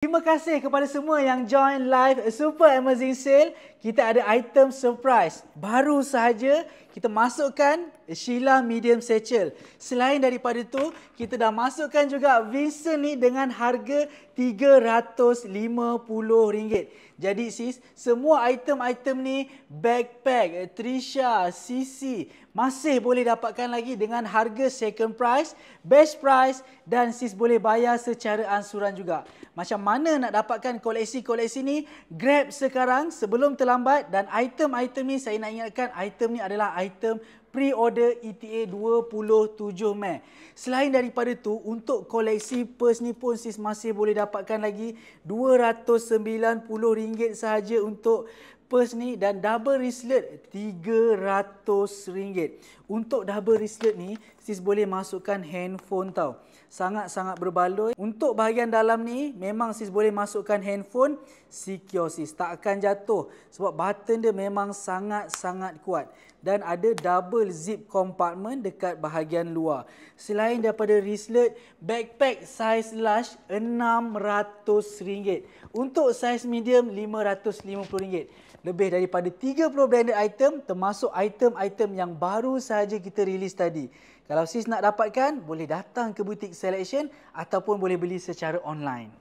Terima kasih kepada semua yang join live Super Amazing Sale. Kita ada item surprise. Baru sahaja kita masukkan Sheila Medium Satchel. Selain daripada itu, kita dah masukkan juga Vincent ni dengan harga RM350. Jadi sis, semua item-item ni, backpack, Trisha, Sisi, masih boleh dapatkan lagi dengan harga second price, best price dan sis boleh bayar secara ansuran juga. Macam mana nak dapatkan koleksi-koleksi ni? Grab sekarang sebelum terlambat, dan item-item ni saya nak ingatkan, item ni adalah item pre-order ETA 27 Mei. Selain daripada tu, untuk koleksi purse ni pun sis masih boleh dapatkan lagi RM290 sahaja untuk purse ni, dan double wristlet RM300. Untuk double wristlet ni sis boleh masukkan handphone tau. Sangat-sangat berbaloi. Untuk bahagian dalam ni memang sis boleh masukkan handphone, secure sis, tak akan jatuh sebab button dia memang sangat-sangat kuat. Dan ada double zip compartment dekat bahagian luar. Selain daripada wristlet, backpack size large RM600. Untuk size medium RM550. Lebih daripada 30 branded item, termasuk item-item yang baru sahaja kita rilis tadi. Kalau sis nak dapatkan, boleh datang ke butik Selection ataupun boleh beli secara online.